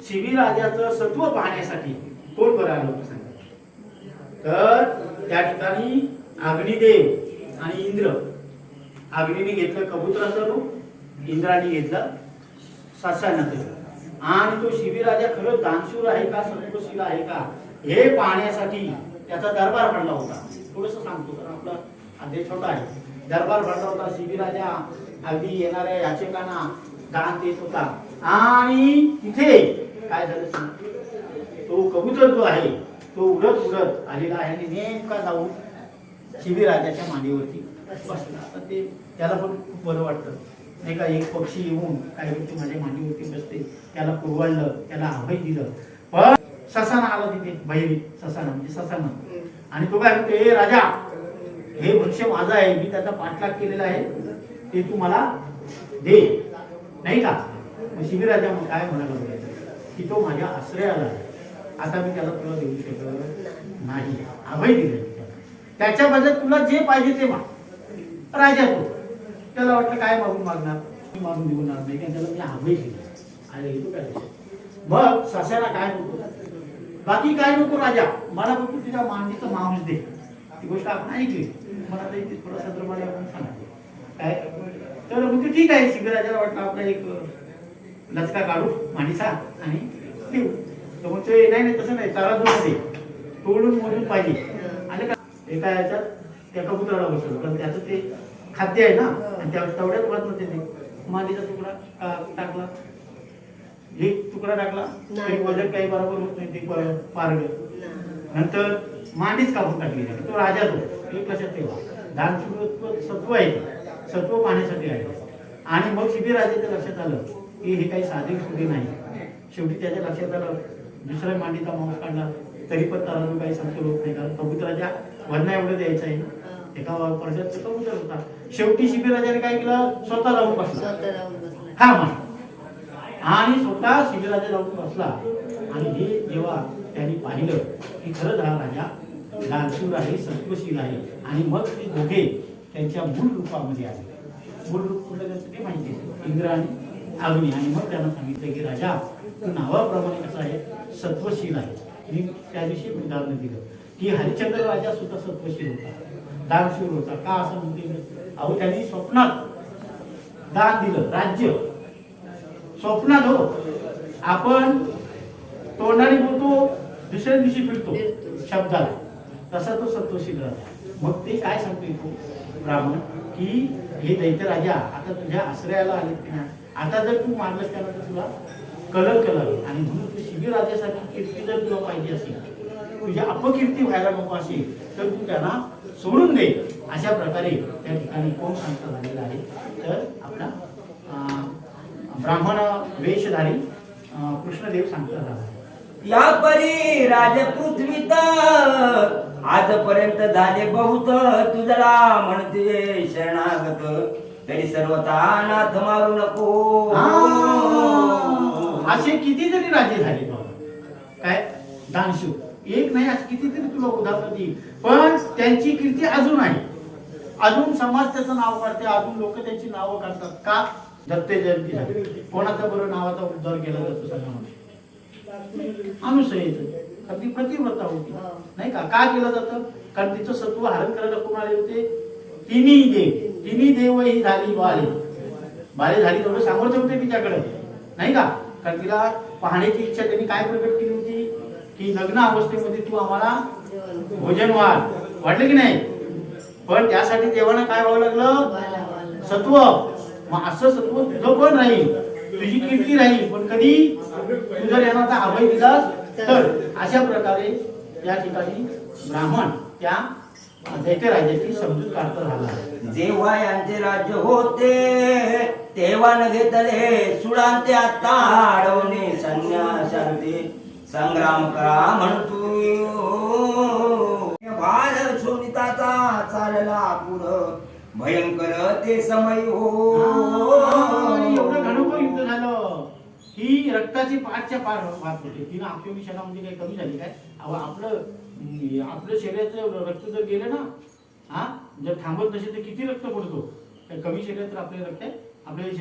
शिबिराजाचं सत्व पाहण्यासाठी कोण बरं आलं होतं सांगा. तर त्या ठिकाणी अग्निदेव आणि इंद्र, अग्नीने घेतलं कबुतराचं रूप, इंद्राने घेतलं ससानाचं. आणि तो शिबिराजा खरंच दानशूर आहे का, सत्वशील आहे का हे पाहण्यासाठी त्याचा दरबार भरला होता. थोडस सांगतो तर आपला अध्यक्ष छोटा आहे. दरबार भरला होता. शिबिराजा अगदी येणाऱ्या याचकांना दान देत होता. आणि तिथे काय झालं, तो कबूतर जो आहे तो उडत उडत आलेला आहे आणि नेमका जाऊन शिबिराजाच्या मांडीवरती बसला. तर ते त्याला पण खूप बरं वाटतं नाही का. एक पक्षी येऊन काय होते माझ्या मांडीवरती बसते, त्याला कुरवाळलं, त्याला अभय दिलं. पण ससाना आला तिथे, बहिरी ससाना म्हणजे ससाना. आणि तो काय म्हणतो, हे राजा, हे वृक्ष माझा आहे, मी त्याचा पाठलाग केलेला आहे, ते तू मला दे नाही का. शिबिराजा मग काय म्हणाला की तो माझ्या आश्रयाला आहे, आता मी त्याला तुला देऊ शकत नाही. अभय दिले त्याच्या बदल्यात तुला जे पाहिजे ते माग. राजा तो त्याला वाटलं काय मागून मागणार, मी मागून देऊणार नाही, त्याला मी अभय दिले. अरे तू काय. मग ससाला काय नको, बाकी काय नको राजा, मला फक्त तुझ्या मांडीचं मांस दे. ती गोष्ट आपण ऐकली, मला तरी थोडासा द्रमाला आपण सांगितलं काय. तर म्हणजे ठीक आहे. शिबिराजाला वाटलं आपला एक लचका काढू मांडीचा आणि देऊ. तर मग ते नाही तसं नाही, ताराजूमध्ये तोडून मोडून पाहिजे. आणि का एका याच्यात त्या कबुतराला बसवलं, कारण त्याचं ते खाद्य आहे ना. आणि त्या तेवढ्याच वाटलं त्याने मांडीचा तुकडा टाकला, एक तुकडा टाकला, वजन काही बरोबर होत नाही, ते पारड. नंतर मांडीच कापून टाकली. तो राजा तो एक लक्षात ठेवा. दान सत्व आहे, सत्व पाहण्यासाठी आहे. आणि मग शिबिराजाच्या लक्षात आलं की हे काही साधी सुधी नाही. शेवटी त्याच्या लक्षात आलं, दुसऱ्या मांडीचा मांस काढला तरी पण त्याला काही समजून होत नाही, कारण कबुतराच्या वजना एवढं द्यायचं आहे. एका पडद्यात कबूतर होता. शेवटी शिबिराजाने काय केलं, स्वतः जाऊन बसला हा मान. आणि स्वतः शिबिराजा जाऊन बसला. आणि हे जेव्हा त्यांनी पाहिलं की खरंच हा राजा दानशूर आहे, सत्वशील आहे. आणि मग ते दोघे त्यांच्या मूळ रूपामध्ये आले. मूळ रूप कुठलं ते माहिती आहे, इंद्र आणि अग्नी. आणि मग त्यांना सांगितलं की राजा, तू नावाप्रमाणे कसं आहे, सत्वशील आहे. मी त्या दिवशी उदाहरण दिलं की हरिश्चंद्र राजा सुद्धा सत्वशील होता, दानशूर होता. का असं म्हणते, अहो त्यांनी स्वप्नात दान दिलं राज्य. स्वप्नात हो, आपण तोंडाने बोलतो, दुसऱ्या दिवशी फिरतो शब्दाला, तसा तो सत्वशील राजा. मग ते काय सांगतो तो ब्राह्मण की हे दैत्य राजा आता तुझ्या आश्रयाला आले की नाही, आता जर तू मारलंस त्याला तर तुला कलंक लागेल. आणि म्हणून तू शिबिराजासाठी कीर्ती जर तुला पाहिजे असेल, तुझी अपकीर्ती व्हायला नको असेल, तर तू त्यांना सोडून दे. अशा प्रकारे त्या ठिकाणी कोण सांगता झालेला आहे, तर आपला ब्राह्मण वेशधारी कृष्णदेव सांगता झाला. या परी राजपृथ्वीत आजपर्यंत झाले बहुत, तुझला म्हणते शरणागत, तरी सर्वथा नाथ मारू नको. असे कितीतरी राजे झाले काय दानशूर, एक नाही असे कितीतरी तुला उदाहरण देईल. पण त्यांची कीर्ती अजून आहे, अजून समाज त्याचं नाव काढते, अजून लोक त्यांची नावं काढतात. का दत्त जयंती झाली, कोणाचा बरं नावाचा उद्धार केला जातो सांगा मला. अनुसयेचं, अगदी प्रतिव्रता होती नाही का. का केलं जातं, कारण तिचं सत्व हरण करायला कोण आले होते, तिन्ही देव. तिन्ही देव ही झाली बाले झाली, तेवढं सामर्थ्य होते तिच्याकडे नाही का. कारण तिला पाहण्याची इच्छा त्यांनी काय प्रकट केली होती की लग्न अवस्थेमध्ये तू आम्हाला भोजन वाढलं की नाही. पण त्यासाठी देवानं काय व्हावं लागलं, सत्व. मग असं सत्व तुझं पण राहील, तुझी कीर्ती राहील. पण कधी तू जर यांना आता अभय दिलास तर. अशा प्रकारे या ठिकाणी ब्राह्मण त्या दैत्य राजाची समजूत काढता झाला. जेव्हा यांचे राज्य होते तेव्हा न घेतले सुळांते, आता अडवणे संन्याशांती संग्राम करा म्हणतो. बाळ शोणिताचा चालला पुढं, भयंकर ते समय हो. एवढं घनघोर युद्ध झालं ही रक्ताची पाठच्या पार वाहत होती. तिनं आपल्या क्षणामध्ये काही कमी झाली काय. आपलं शरीराचं रक्त जर गेलं ना, हा जर थांबत नसेल तर किती रक्त पडतो. कमी शरीरात तर आपले रक्त आहे, आपले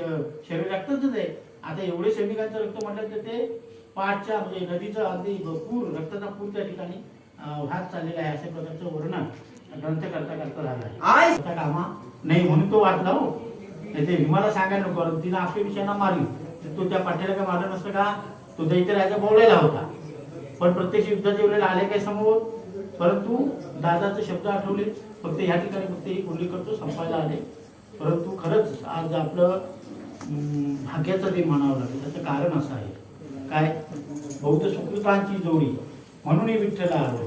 शरीर रक्तच आहे. आता एवढे सैनिकांचं रक्त म्हटलं तर ते पाठच्या म्हणजे नदीचं अगदी पूर रक्ताचा पूर त्या ठिकाणी वाहत चाललेला आहे अशा प्रकारचं वर्णन ग्रंथ करता करता झालं आहे. त्याचा कामा नाही म्हणून तो वाचला हो. नाही ते भीमाला सांगायला नको तिनं आपल्या विषयांना मारली तर तो त्या पाठ्याला काय मारलं नसतं का? तो दैत्यराजा बोलायला होता पण प्रत्यक्ष युद्धाच्या वेळेला आले काय समोर, परंतु दादाचे शब्द आठवले. फक्त ह्या ठिकाणी फक्त एक उल्लेख करतो संपायला आले. परंतु खरंच आज आपलं भाग्याचं दिन म्हणावं लागेल. त्याचं कारण असं आहे काय, बौद्ध सुकृतांची जोडी म्हणून हे विठ्ठला आलो.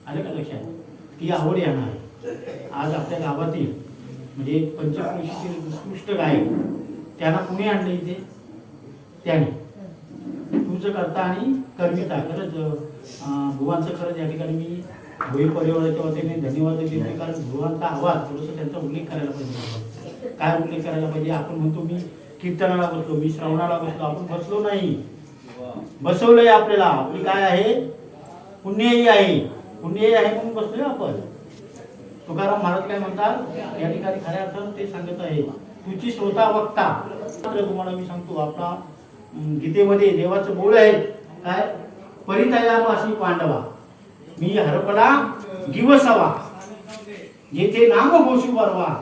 आले का लक्षात? ती आवड येणार आहे. आज आपल्या गावातील म्हणजे पंचक्रोशीतील उत्कृष्ट गायक त्यांना कुणी आणलं इथे? त्याने तुझं करता आणि कर्मिता. खरंच भुवांचं खरंच या ठिकाणी मी भोई परिवाराच्या वतीने धन्यवाद देते. कारण भुवांचा आवाज थोडंसं त्यांचा उल्लेख करायला पाहिजे. काय उल्लेख करायला पाहिजे? आपण म्हणतो मी कीर्तनाला बसलो, मी श्रवणाला बसलो. आपण बसलो नाही, बसवलंय आपल्याला. आपली काय आहे? पुण्यही आहे. पुण्यही आहे म्हणून बसलोय आपण. तुकाराम महाराज काय म्हणतात या ठिकाणी खऱ्या अर्थानं ते सांगत आहे, तुझी स्वतः वक्ता. तुम्हाला मी सांगतो आपला गीतेमध्ये देवाचं बोल आहे काय, परितयापाशी पांडवा मी हरपला दिवसावा जेथे नाम घोषू बरवा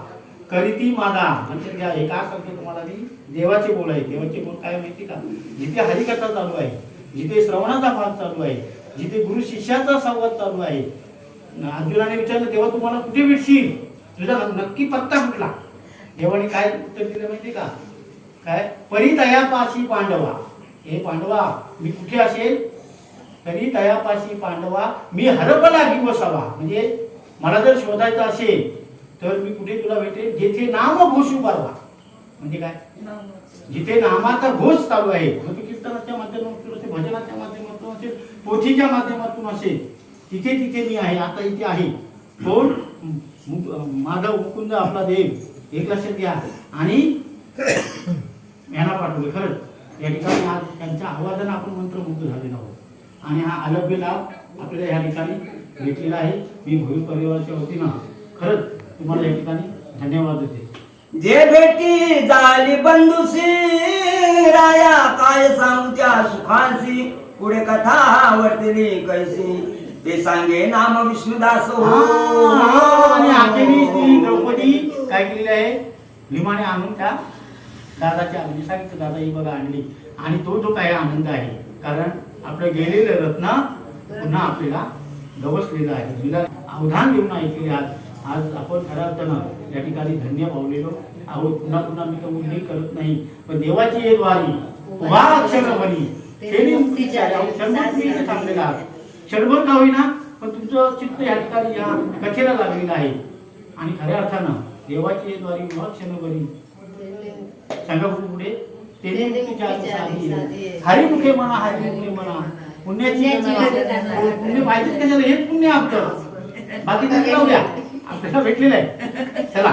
करीती माझा. म्हणजे घ्या हे काय सांगतो तुम्हाला मी, देवाचे बोल आहे. देवाचे बोल काय माहिती का? जिथे हरिकथा चालू आहे, जिथे श्रवणाचा भाग चालू आहे, जिथे गुरु शिष्याचा संवाद चालू आहे. अर्जुनाने विचारलं देवा तुम्हाला कुठे भेटशील, तुझा नक्की पत्ता कुठला? देवाने काय उत्तर दिलं माहिती का? काय, परितयापाशी पांडवा. हे पांडवा मी कुठे असेल? तरी तयापाशी पांडवा मी हरपला दिवसावा. म्हणजे मला जर शोधायचं असेल तर मी कुठे तुला भेटेल? जेथे नाम घोषू बरवा. म्हणजे काय? जिथे नामाचा घोष चालू आहे, कीर्तनाच्या माध्यमातून असेल, भजनाच्या माध्यमातून असेल, पोथीच्या माध्यमातून असेल, तिथे तिथे मी आहे. आता इथे आहे कोण? माधव मुकुंद आपला देव. एक लक्षात घ्या. आणि यांना पाठवले. खरंच या ठिकाणी आज त्यांच्या आवाजाने आपण मंत्रमुग्ध झालेलो आहोत आणि हा अलभ्य लाभ आपल्याला या ठिकाणी भेटलेला आहे. मी भोई परिवाराच्या वतीनं खरंच तुम्हाला या ठिकाणी धन्यवाद देते. जे भेटी झाली बंधुसी राया काय सांगू त्या सुखांशी, पुढे कथा वर्तली कैसी ते सांगे नाम विष्णुदास हो. आणि अखेरी श्री द्रौपदी काय केलेली आहे? भीमाने आणून त्या दादाच्या म्हणजे सांगितलं दादा ही बघा आणली. आणि तो जो काही आनंद आहे, कारण आपलं गेलेलं रत्न पुन्हा आपल्याला गवसलेलं आहे. तिला अवधान देऊन ऐकले. आज आपण खऱ्या अर्थानं या ठिकाणी धन्य पावलेलो आहोत. पुन्हा पुन्हा मी काही उल्लेख करत नाही, पण देवाची एक वारी उभा अक्षर बनी सांगलेला क्षणभर का होईना पण तुमचं चित्त या ठिकाणी या कथेला लागलेलं आहे. आणि खऱ्या अर्थानं देवाची एक वारी उभा क्षण बनी सांगा पुढे हरिमुखे म्हणा, हरिमुखे म्हणा. पुण्याची पुण्य पाहिजे कशाला? हेच पुण्य आपलं. बाकी जाऊ द्या, आपल्याला भेटलेलं आहे. चला.